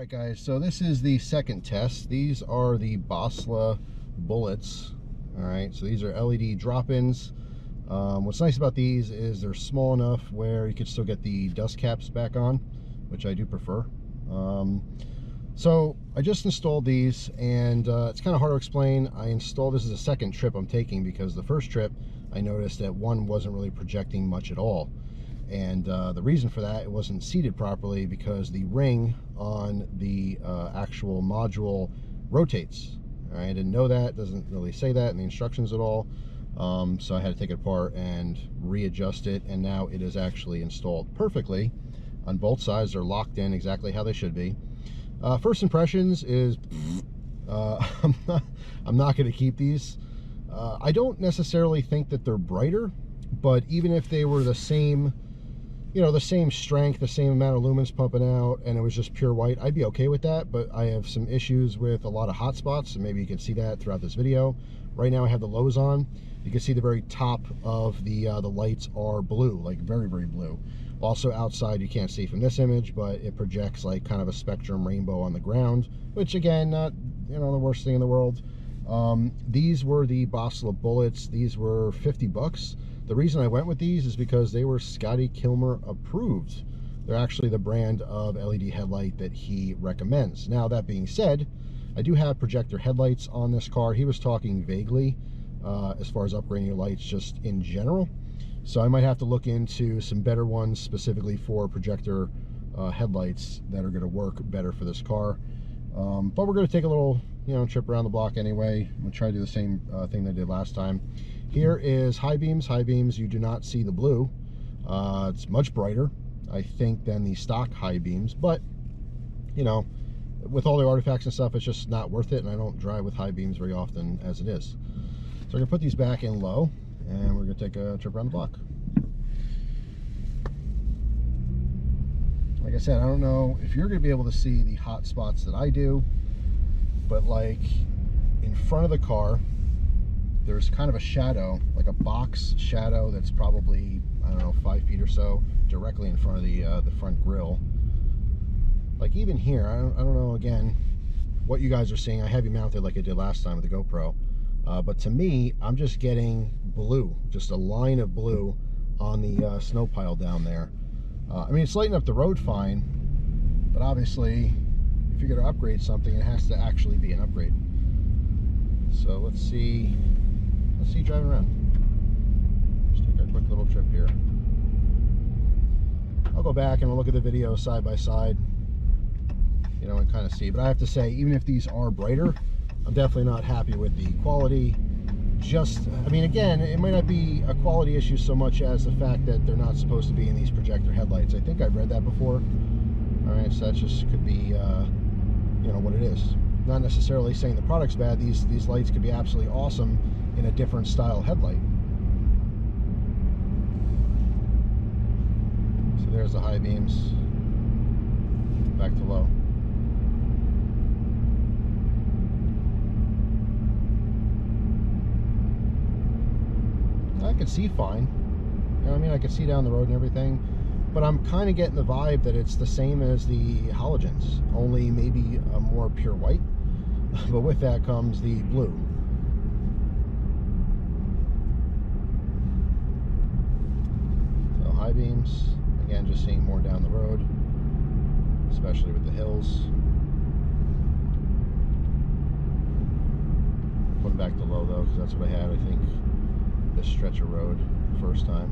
Alright guys, so this is the second test. These are the Bosla bullets. Alright, so these are LED drop-ins. What's nice about these is they're small enough where you could still get the dust caps back on, which I do prefer. So I just installed these, and it's kind of hard to explain. I installed this as a second trip I'm taking because the first trip I noticed that one wasn't really projecting much at all. And the reason for that, it wasn't seated properly because the ring on the actual module rotates. I didn't know that. It doesn't really say that in the instructions at all. So I had to take it apart and readjust it, and now it is actually installed perfectly on both sides. They're locked in exactly how they should be. First impressions is I'm not going to keep these. I don't necessarily think that they're brighter, but even if they were the same, the same strength, the same amount of lumens pumping out, and it was just pure white, I'd be okay with that. But I have some issues with a lot of hot spots, and maybe you can see that throughout this video. Right now I have the lows on. You can see the very top of the lights are blue, like very, very blue. Also outside, you can't see from this image, but it projects like kind of a spectrum rainbow on the ground, which again, not the worst thing in the world. These were the Bosla bullets. These were 50 bucks. The reason I went with these is because they were Scotty Kilmer approved. They're actually the brand of LED headlight that he recommends. Now, that being said, I do have projector headlights on this car. He was talking vaguely as far as upgrading your lights just in general. So I might have to look into some better ones specifically for projector headlights that are going to work better for this car. But we're going to take a little trip around the block anyway. I'm going to try to do the same thing that I did last time. Here is high beams. High beams, you do not see the blue. It's much brighter, I think, than the stock high beams. But, with all the artifacts and stuff, it's just not worth it. And I don't drive with high beams very often as it is. So we're going to put these back in low, and we're going to take a trip around the block. Like I said, I don't know if you're going to be able to see the hot spots that I do, but like in front of the car, there's kind of a shadow, like a box shadow that's probably, I don't know, 5 feet or so, directly in front of the front grille. Like even here, I don't know, again, what you guys are seeing. I have you mounted like I did last time with the GoPro. But to me, I'm just getting blue, just a line of blue on the snow pile down there. I mean, it's lighting up the road fine, but obviously, if you're going to upgrade something, it has to actually be an upgrade. So let's see driving around. Just take a quick little trip here. I'll go back and we'll look at the video side by side, and kind of see. But I have to say, even if these are brighter, I'm definitely not happy with the quality. I mean, again, it might not be a quality issue so much as the fact that they're not supposed to be in these projector headlights. I think I've read that before. All right, so that just could be, what it is. Not necessarily saying the product's bad. These lights could be absolutely awesome in a different style headlight. So there's the high beams. Back to low. I could see fine. I could see down the road and everything, but I'm kind of getting the vibe that it's the same as the halogens, only maybe a more pure white. But with that comes the blue. So high beams, again, just seeing more down the road, especially with the hills. Put them back to low though, because that's what I had, I think, this stretch of road the first time.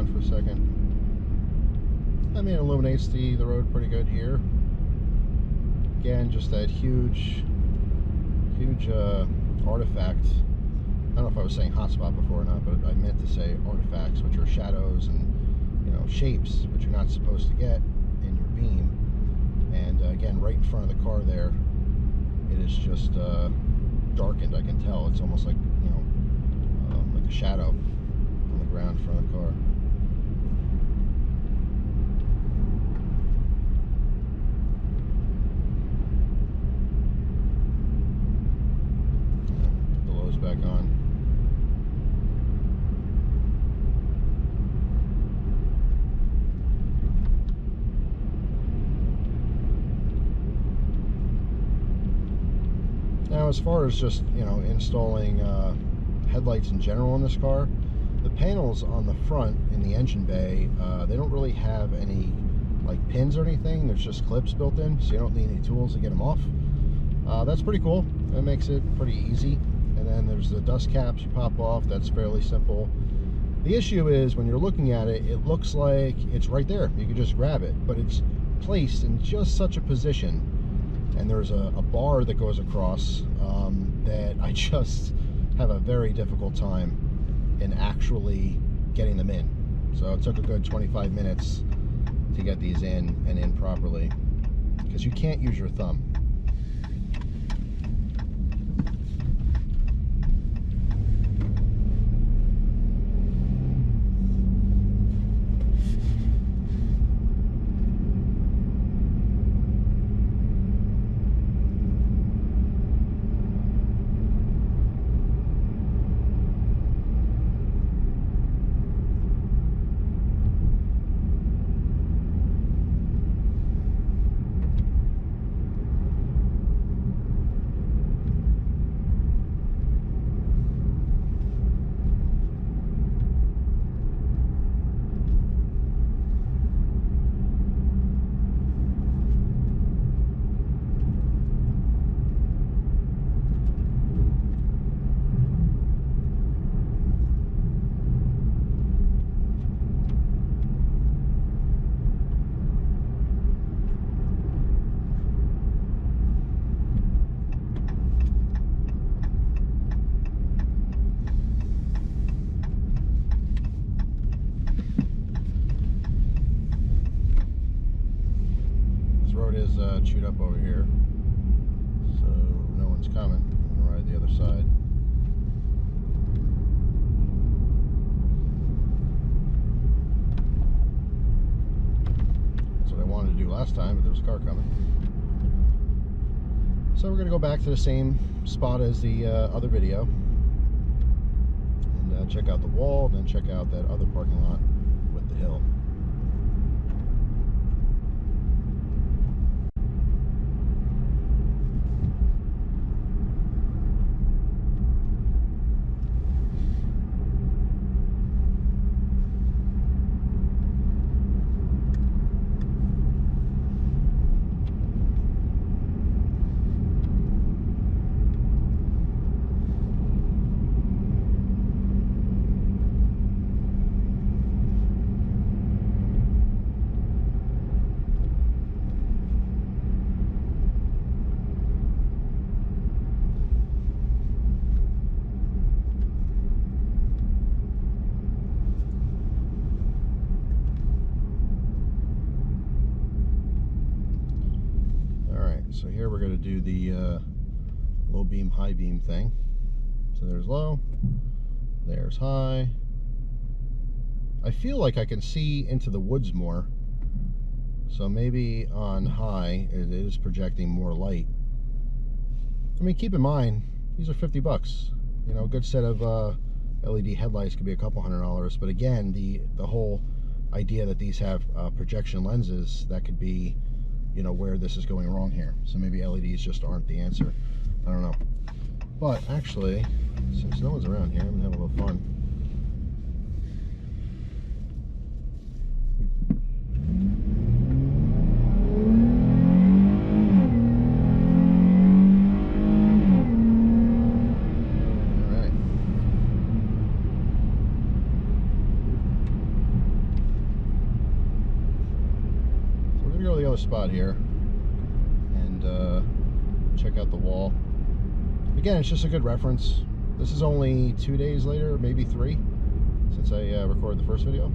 on for a second. I mean, it illuminates the road pretty good here. Again, just that huge artifact. I don't know if I was saying hotspot before or not, but I meant to say artifacts, which are shadows and, you know, shapes, which you're not supposed to get in your beam. And again, right in front of the car there, it is just darkened. I can tell. It's almost like, you know, like a shadow on the ground in front of the car. Put the lows back on. Now, as far as just, you know, installing headlights in general in this car, the panels on the front in the engine bay, they don't really have any like pins or anything. There's just clips built in, so you don't need any tools to get them off. That's pretty cool. That makes it pretty easy. And then there's the dust caps you pop off. That's fairly simple. The issue is when you're looking at it, it looks like it's right there. You can just grab it, but it's placed in just such a position. And there's a bar that goes across that I just have a very difficult time in actually getting them in. So it took a good 25 minutes to get these in and in properly, because you can't use your thumb. Chewed up over here, so no one's coming. I'm gonna ride the other side. That's what I wanted to do last time, but there was a car coming. So we're gonna go back to the same spot as the other video and check out the wall, then check out that other parking lot with the hill. So here we're going to do the low beam, high beam thing. So there's low, there's high. I feel like I can see into the woods more. So maybe on high, it is projecting more light. I mean, keep in mind, these are 50 bucks. You know, a good set of LED headlights could be a couple $100. But again, the whole idea that these have projection lenses, that could be, you know, where this is going wrong here. So maybe LEDs just aren't the answer. I don't know. But actually, since no one's around here, I'm gonna have a little fun. a spot here and check out the wall. Again, it's just a good reference. This is only 2 days later, maybe 3, since I recorded the first video.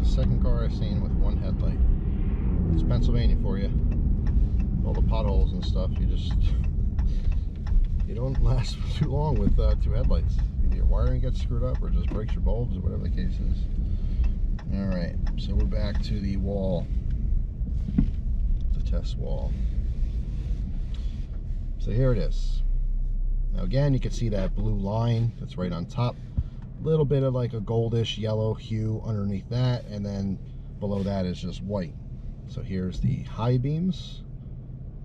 Second car I've seen with one headlight. It's Pennsylvania for you. All the potholes and stuff, you don't last too long with 2 headlights. Either your wiring gets screwed up or just breaks your bulbs or whatever the case is. Alright, so we're back to the wall. The test wall. So here it is. Now again, you can see that blue line that's right on top. Little bit of like a goldish yellow hue underneath that, and then below that is just white. So here's the high beams.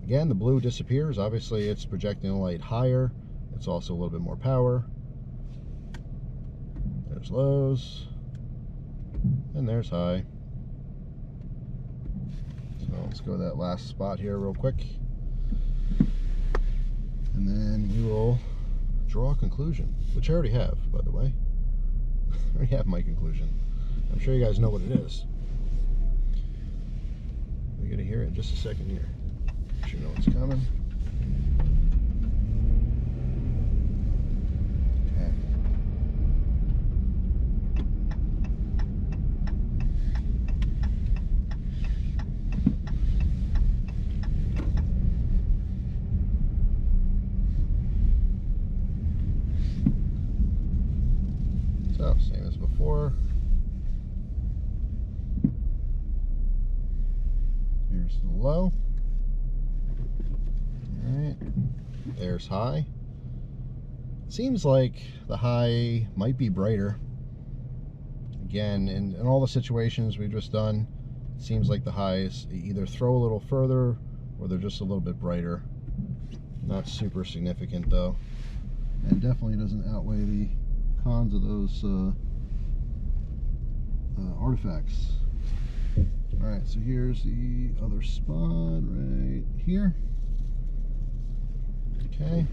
Again, the blue disappears. Obviously it's projecting the light higher. It's also a little bit more power. There's lows and there's high. So let's go to that last spot here real quick, and then we will draw a conclusion, which I already have, by the way. I already have my conclusion. I'm sure you guys know what it is. just a second here. Make sure you know what's coming. Okay. So, same as before. Here's the low. Alright. There's high. Seems like the high might be brighter. Again, in all the situations we've just done, it seems like the highs either throw a little further or they're just a little bit brighter. Not super significant though. And definitely doesn't outweigh the cons of those artifacts. Alright, so here's the other spot right here. Okay,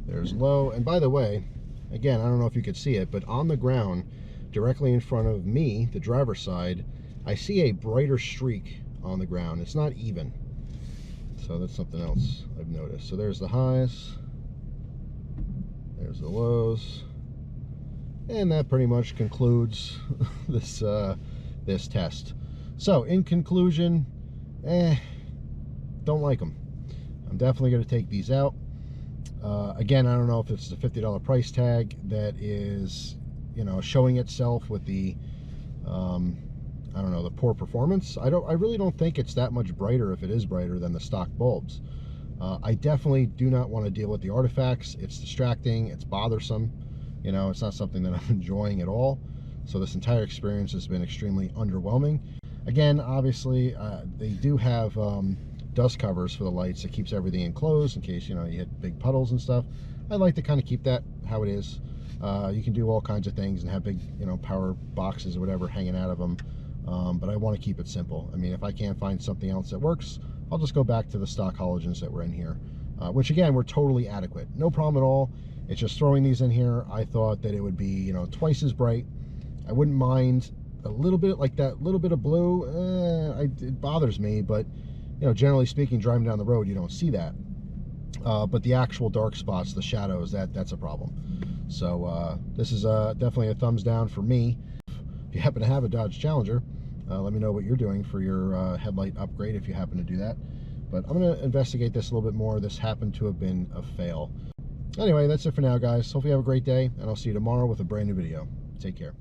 there's low. And by the way, again, I don't know if you could see it, but on the ground, directly in front of me, the driver's side, I see a brighter streak on the ground. It's not even. So that's something else I've noticed. So there's the highs. There's the lows. And that pretty much concludes this this test. So in conclusion, don't like them. I'm definitely going to take these out. Again, I don't know if it's the $50 price tag that is, you know, showing itself with the I don't know, the poor performance. I really don't think it's that much brighter, if it is brighter, than the stock bulbs. I definitely do not want to deal with the artifacts. It's distracting, it's bothersome. You know, it's not something that I'm enjoying at all. So this entire experience has been extremely underwhelming. Again, obviously, they do have dust covers for the lights that keeps everything enclosed in case, you know, you hit big puddles and stuff. I like to kind of keep that how it is. You can do all kinds of things and have big, you know, power boxes or whatever hanging out of them. But I want to keep it simple. I mean, if I can't find something else that works, I'll just go back to the stock halogens that were in here, which again were totally adequate. No problem at all. It's just throwing these in here, I thought that it would be, you know, twice as bright. I wouldn't mind a little bit, like that little bit of blue. It bothers me, but, you know, generally speaking, driving down the road, you don't see that. But the actual dark spots, the shadows, that's a problem. So this is definitely a thumbs down for me. If you happen to have a Dodge Challenger, let me know what you're doing for your headlight upgrade if you happen to do that. But I'm going to investigate this a little bit more. This happened to have been a fail. Anyway, that's it for now, guys. Hope you have a great day, and I'll see you tomorrow with a brand new video. Take care.